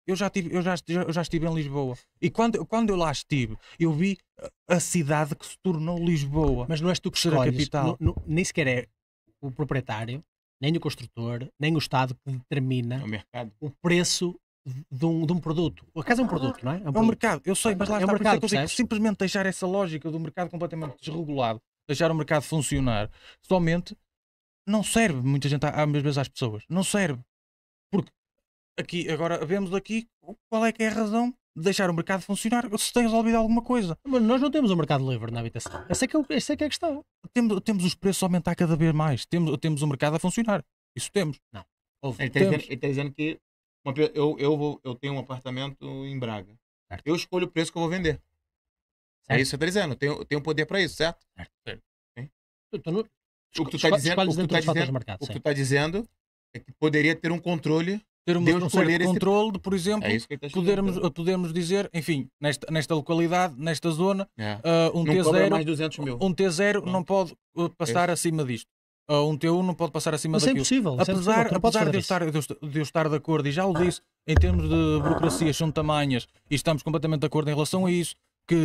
Eu já estive em Lisboa. E quando eu lá estive, eu vi a cidade que se tornou Lisboa. Mas não és tu que ser a escolhes, capital. nem sequer é o proprietário, nem o construtor, nem o Estado que determina É o mercado. o preço de um produto. A casa é um produto, não é? É um mercado, eu sei, mas lá É um está, por isso é mercado, que eu digo que percebes? simplesmente deixar essa lógica do mercado completamente desregulado, deixar o mercado funcionar, somente não serve muita gente às vezes às pessoas. Não serve. Porque aqui, agora vemos aqui qual é que é a razão de deixar o mercado funcionar se tem resolvido alguma coisa. Mas nós não temos um mercado livre na habitação. Essa é que é a questão. Temos os preços a aumentar cada vez mais. Temos o mercado a funcionar. Isso temos. Não. Ouve, Ele tá dizendo que eu tenho um apartamento em Braga. Certo. Eu escolho o preço que eu vou vender. É Certo. isso que você tá dizendo. Eu tenho poder para isso, certo? O que tu tá dizendo, escolhes dentro dos fatores de mercado. o que sim. tu tá dizendo é que poderia ter um controle. Termos Deus um escolher certo esse- controle de, por exemplo, É isso que ele tá explicando. podermos dizer, enfim, nesta localidade, nesta zona, É. um Não cobra T0, mais 200 mil. um T0 Não. não pode passar acima disto. Um T1 não pode passar acima Mas é daquilo. impossível. Tu não podes Apesar fazer de eu estar de acordo, e já o disse, em termos de burocracias são tamanhas, e estamos completamente de acordo em relação a isso, que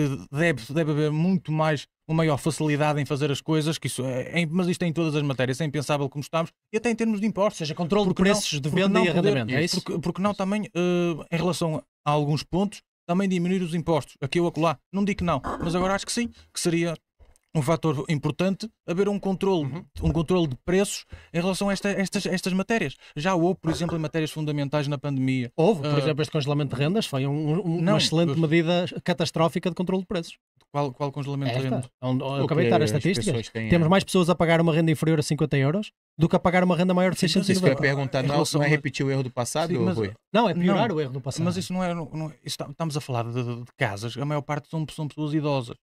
deve haver muito mais, uma maior facilidade em fazer as coisas, que isso mas isto é em todas as matérias, é impensável como estamos, e até em termos de impostos. Ou seja, controle de Porque não- preços de porque venda não e arrendamento. É isso? Porque não também, em relação a alguns pontos, também diminuir os impostos, aqui ou acolá. Não digo que não, mas agora acho que sim, que seria um fator importante haver um controle de preços em relação a estas matérias. Já houve, por exemplo, em matérias fundamentais na pandemia. Houve, por exemplo, este congelamento de rendas foi uma Não, excelente medida catastrófica de controle de preços. Qual congelamento de Esta, rendas? onde eu O acabei de que dar as as estatísticas. pessoas têm, Temos mais pessoas a pagar uma renda inferior a 50 euros do que a pagar uma renda maior de Sim, mas Isso que eu ia 690. perguntar, Em relação não é a- repetir o erro do passado, Sim, mas- Rui? Não, é piorar Não, o erro do passado. Mas isso não é. Estamos a falar de casas, a maior parte são pessoas idosas.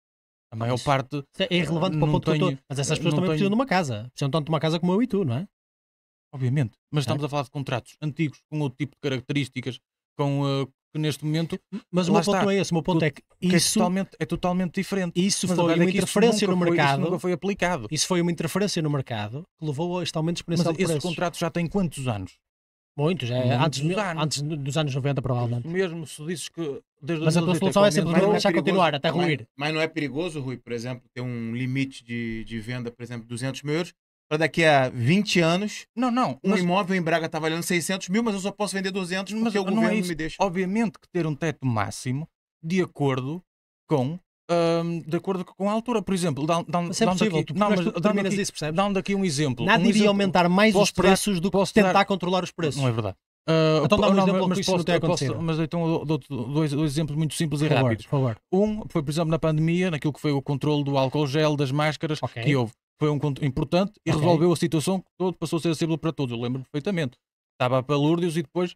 A maior Mas- parte. Isso é irrelevante para o não ponto que eu tenho- estou. Mas essas pessoas não também tenho- precisam de uma casa. Precisam tanto de uma casa como eu e tu, não é? Obviamente. Mas estamos a falar de contratos antigos, com outro tipo de características, que neste momento. Mas o Lá meu ponto está. não é esse. O meu ponto é que Que isso, é totalmente diferente. isso Mas a foi verdade uma é que isso interferência no nunca foi- mercado. Isso nunca foi aplicado. Isso foi uma interferência no mercado que levou a este aumento Mas exponencial de esses preços. contratos já têm quantos anos? Muitos, Muitos antes dos anos 90, provavelmente. Mesmo se dizes que desde Mas a tua 2008 solução é que sempre aumenta- não é deixar perigoso, continuar até ruir. Mas não é perigoso, Rui, por exemplo, ter um limite de venda, por exemplo, 200 mil euros, para daqui a 20 anos, Não. um Mas, imóvel em Braga está valendo 600 mil, mas eu só posso vender 200 porque o não governo é não isso. me deixa. Obviamente que ter um teto máximo de acordo com. A altura, por exemplo, Mas é possível, tu determinas isso, percebes? dando aqui um exemplo. Nada iria aumentar mais os posso dar- preços do que posso tentar dar- controlar os preços. Não é verdade. Então dá-me um Não, exemplo mas que isso não tem acontecido. Mas então eu dou dois exemplos muito simples e Por favor, rápidos. por favor. Um foi, por exemplo, na pandemia, naquilo que foi o controle do álcool gel, das máscaras, Ok. que houve. Foi um importante e Ok. resolveu a situação que passou a ser acessível para todos. Eu lembro perfeitamente. Estava a palúrdios e depois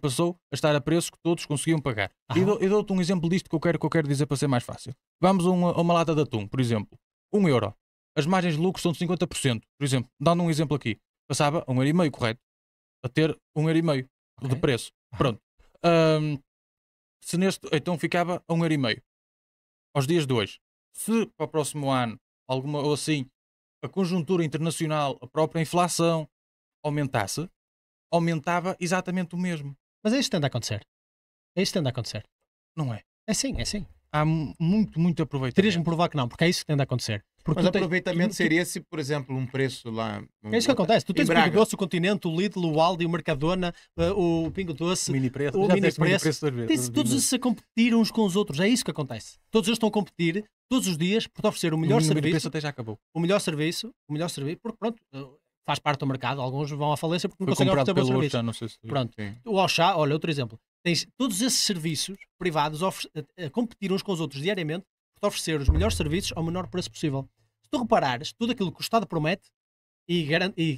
passou a estar a preços que todos conseguiam pagar. E dou-te um exemplo disto que eu quero dizer para ser mais fácil. Vamos a uma lata de atum, por exemplo. 1 euro. As margens de lucro são de 50%. Por exemplo, dando um exemplo aqui. Passava a 1,5€, correto? A ter 1,5€ de Ok. preço. Pronto. Então ficava a 1,5€. Aos dias de hoje. Se para o próximo ano, ou assim, a conjuntura internacional, a própria inflação aumentasse, aumentava exatamente o mesmo. Mas é isso que tende a acontecer. É isso que tende a acontecer. Não é? É sim, é sim. Há muito aproveitamento. Terias-me provar que não, porque é isso que tende a acontecer. Porque Mas tu tens- aproveitamento tu- seria se, por exemplo, um preço lá... É isso que acontece. Tu Em tens o Braga. Pingo Doce, o Continente, o Lidl, o Aldi, o Mercadona, o Pingo Doce, Mini preço. o Já mini disseste preço. duas vezes. Tens todos esses a competir uns com os outros. É isso que acontece. Todos eles estão a competir todos os dias por te oferecer o melhor O mini preço serviço. até já acabou. O melhor serviço, porque pronto, faz parte do mercado. Alguns vão à falência porque não Foi conseguem comprado oferecer bom pelo serviço. Auchan, não sei se... Pronto. Sim. O Auchan, olha, outro exemplo. Tens todos esses serviços privados a competir uns com os outros diariamente por te oferecer os melhores serviços ao menor preço possível. Se tu reparares, tudo aquilo que o Estado promete e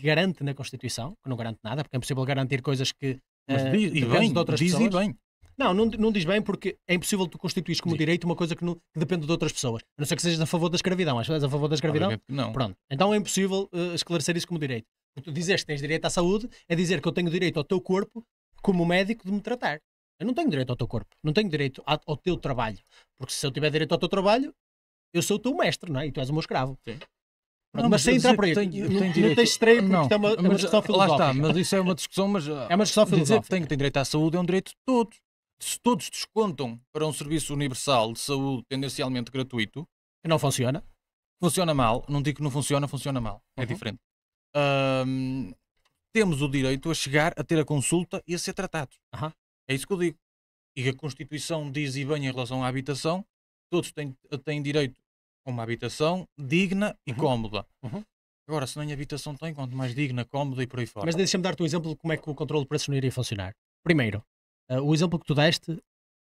garante na Constituição, que não garante nada, porque é impossível garantir coisas que Mas diz dependem de outras e pessoas. bem. Não diz bem porque é impossível tu constituires como Sim. direito uma coisa que depende de outras pessoas. A não ser que sejas a favor da escravidão. Mas se és a favor da escravidão, Obviamente que não. pronto. Então é impossível esclarecer isso como direito. Porque tu dizes que tens direito à saúde é dizer que eu tenho direito ao teu corpo como médico de me tratar. Eu não tenho direito ao teu corpo. Não tenho direito ao teu trabalho. Porque se eu tiver direito ao teu trabalho, eu sou o teu mestre, não é? E tu és o meu escravo. Sim. Pronto, mas sem entrar por aí, não tens estreia porque isto é uma discussão Lá filosófica. está, mas isso é uma discussão, mas É uma discussão dizer que filosófica. tem direito à saúde é um direito de todos. Se todos descontam para um serviço universal de saúde tendencialmente gratuito, Que não funciona. funciona mal. Não digo que não funciona, funciona mal. É diferente. Temos o direito a chegar a ter a consulta e a ser tratados. Aham. É isso que eu digo. E a Constituição diz e bem em relação à habitação, todos têm direito a uma habitação digna e cómoda. Uhum. Agora, se nem habitação tem, quanto mais digna, cómoda e por aí fora. Mas deixa-me dar-te um exemplo de como é que o controle de preços não iria funcionar. Primeiro, o exemplo que tu deste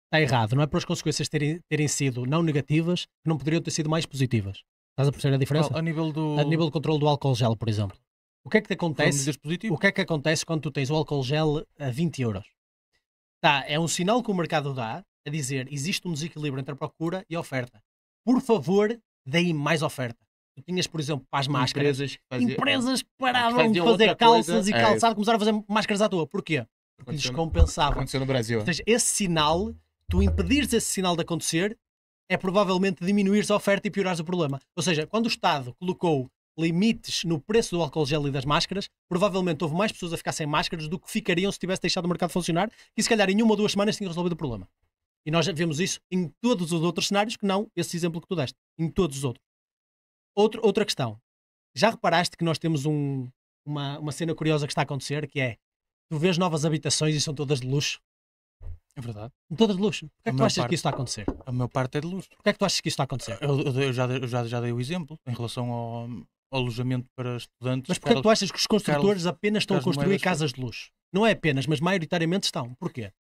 está errado. Não é por as consequências terem sido não negativas que não poderiam ter sido mais positivas. Estás a perceber a diferença? A nível do... A nível do controle do álcool gel, por exemplo. O que é que te foram acontece? medidas positivas. O que é que acontece quando tu tens o álcool gel a 20 euros? É um sinal que o mercado dá a dizer existe um desequilíbrio entre a procura e a oferta. Por favor, deem mais oferta. Tu tinhas, por exemplo, para as máscaras, empresas que paravam de faziam fazer outra calças coisa. e calçado, começaram a fazer máscaras à toa. Porquê? Porque lhes compensava. Aconteceu no Brasil. Ou seja, esse sinal, tu impedires esse sinal de acontecer, é provavelmente diminuires a oferta e piorares o problema. Ou seja, quando o Estado colocou limites no preço do álcool gel e das máscaras, provavelmente houve mais pessoas a ficar sem máscaras do que ficariam se tivesse deixado o mercado funcionar e se calhar em 1 ou 2 semanas tinham resolvido o problema. E nós já vemos isso em todos os outros cenários que não esse exemplo que tu deste. Em todos os outros. Outra questão. Já reparaste que nós temos uma cena curiosa que está a acontecer, que é, tu vês novas habitações e são todas de luxo. É verdade. Todas de luxo. Porquê é que tu maior achas que isso está a acontecer? A maior parte é de luxo. Porquê é que tu achas que isso está a acontecer? Eu já dei o exemplo em relação ao alojamento para estudantes. Mas porquê é que tu achas que os construtores apenas estão a Carlos construir Moedas casas de luxo? Não é apenas, mas maioritariamente estão. Porquê?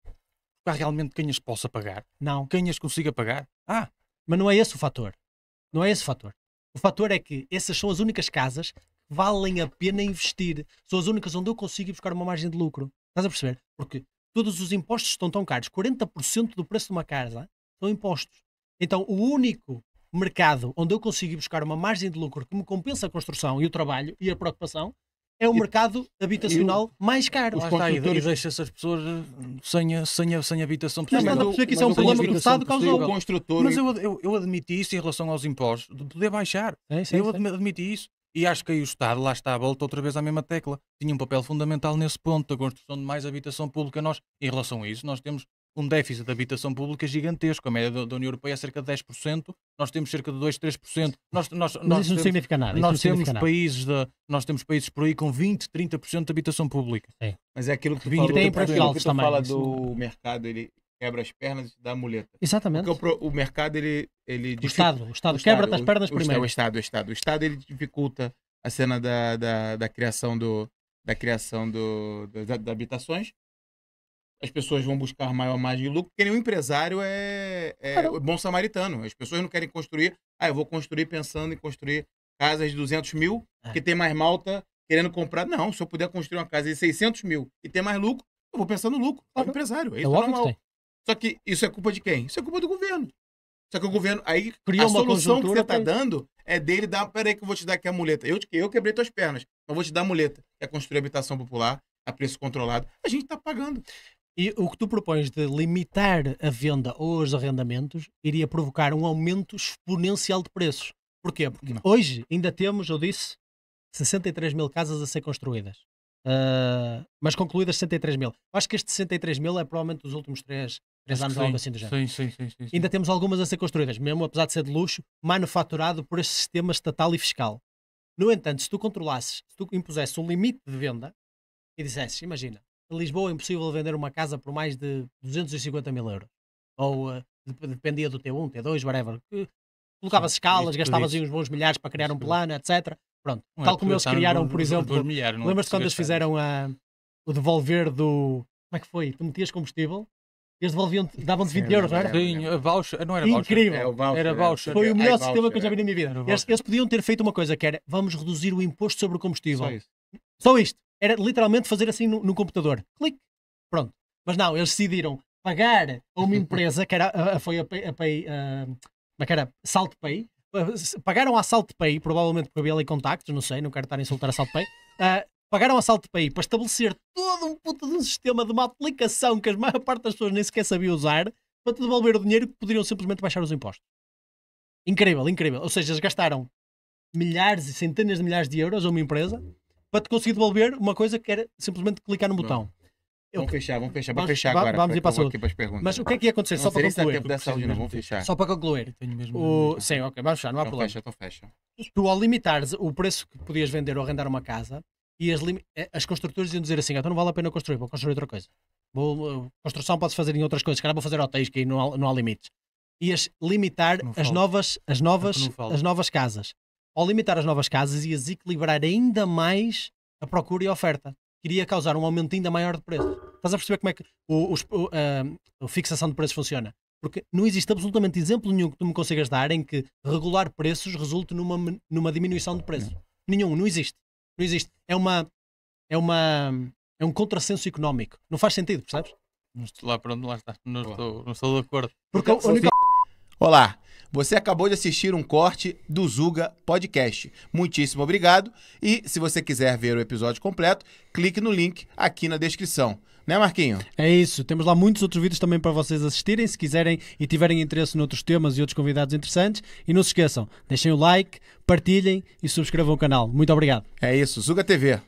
Há realmente quem as possa pagar. Não. Quem as consiga pagar. Mas não é esse o fator. Não é esse o fator. O fator é que essas são as únicas casas que valem a pena investir. São as únicas onde eu consigo ir buscar uma margem de lucro. Estás a perceber? Porque todos os impostos estão tão caros. 40% do preço de uma casa são impostos. Então, o único mercado onde eu consigo ir buscar uma margem de lucro que me compensa a construção e o trabalho e a preocupação é o mercado habitacional mais caro. Lá está, e deixa essas pessoas sem habitação Mas estás a possível. perceber que isso é um problema que o Estado causou. O construtor... Mas eu admiti isso em relação aos impostos, de poder baixar. Eu admiti isso. E acho que aí o Estado, lá está, volta outra vez à mesma tecla. Tinha um papel fundamental nesse ponto, da construção de mais habitação pública. Nós, em relação a isso, nós temos um déficit de habitação pública gigantesco. A média da União Europeia é cerca de 10%, nós temos cerca de 2, 3%. Mas isso não significa nada. Nós temos países por aí com 20, 30% de habitação pública. Mas é aquilo que tu fala do mercado, ele quebra as pernas e dá a muleta. Exatamente. Porque o mercado, o Estado quebra-te as pernas primeiro. O Estado ele dificulta a cena da criação das habitações. As pessoas vão buscar maior margem de lucro, porque nenhum empresário é bom samaritano. As pessoas não querem construir. Eu vou construir pensando em construir casas de 200 mil, que tem mais malta querendo comprar. Não, se eu puder construir uma casa de 600 mil e ter mais lucro, eu vou pensar no lucro. É o empresário. É óbvio que tem. Só que isso é culpa de quem? Isso é culpa do governo. Só que o governo, aí criou a solução que você está para dando é dele dar, peraí que eu vou te dar aqui a muleta. Eu quebrei tuas pernas, mas vou te dar a muleta. É construir habitação popular a preço controlado. A gente está pagando. E o que tu propões de limitar a venda ou os arrendamentos iria provocar um aumento exponencial de preços. Porquê? Porque hoje ainda temos, eu disse, 63 mil casas a ser construídas. Mas concluídas 63 mil. Acho que este 63 mil é provavelmente dos últimos 3 anos ou algo assim do género. Sim. Ainda temos algumas a ser construídas, mesmo apesar de ser de luxo, manufaturado por este sistema estatal e fiscal. No entanto, se tu impusesses um limite de venda e dissesses, imagina, em Lisboa é impossível vender uma casa por mais de 250 mil euros. Ou dependia do T1, T2, whatever. Colocava-se escalas, gastavas uns bons milhares para criar um plano, etc. Pronto. Tal como eles criaram, por exemplo, lembras-te quando eles fizeram o devolver do... Como é que foi? Tu metias combustível e eles devolviam, davam-te 20 euros, não era? Sim, a voucher, não era voucher. Incrível. Era voucher. Foi o melhor sistema que eu já vi na minha vida. Eles podiam ter feito uma coisa que era, vamos reduzir o imposto sobre o combustível. Só isto. Era literalmente fazer assim no computador. Clique. Pronto. Mas não, eles decidiram pagar a uma empresa que era, como é que era? SaltPay. Pagaram a SaltPay, provavelmente porque havia ali contactos, não sei, não quero estar a insultar a SaltPay. Pagaram a SaltPay para estabelecer todo um puto de um sistema de uma aplicação que a maior parte das pessoas nem sequer sabia usar para te devolver o dinheiro que poderiam simplesmente baixar os impostos. Incrível, incrível. Ou seja, eles gastaram milhares e centenas de milhares de euros a uma empresa para te conseguir devolver uma coisa que era simplesmente clicar no botão. Vamos fechar agora. Vamos ir para a saúde. aqui para as perguntas. Mas o que é que ia acontecer? Só para concluir. Tempo da saúde, não. Vamos fechar. Só para concluir. Tenho mesmo Sim, ok, vamos fechar, não há problema. Então fecha. Tu, ao limitares o preço que podias vender ou arrendar uma casa, e as construtoras iam dizer assim: então não vale a pena construir, vou construir outra coisa. Construção pode-se fazer em outras coisas, cara, vou fazer hotéis, que aí não há limites. Ias limitar as novas casas. Ao limitar as novas casas, ias equilibrar ainda mais a procura e a oferta. Iria causar um aumento ainda maior de preço. Estás a perceber como é que a fixação de preços funciona? Porque não existe absolutamente exemplo nenhum que tu me consigas dar em que regular preços resulte numa diminuição de preços. Nenhum, não existe. Não existe. É um contrassenso económico. Não faz sentido, percebes? Não estou lá, pronto, lá está. Não estou de acordo. Porque a única... Olá, você acabou de assistir um corte do Zuga Podcast. Muitíssimo obrigado. E se você quiser ver o episódio completo, clique no link aqui na descrição. Né, Marquinho? É isso. Temos lá muitos outros vídeos também para vocês assistirem, se quiserem e tiverem interesse noutros temas e outros convidados interessantes. E não se esqueçam, deixem o like, partilhem e subscrevam o canal. Muito obrigado. É isso, Zuga TV.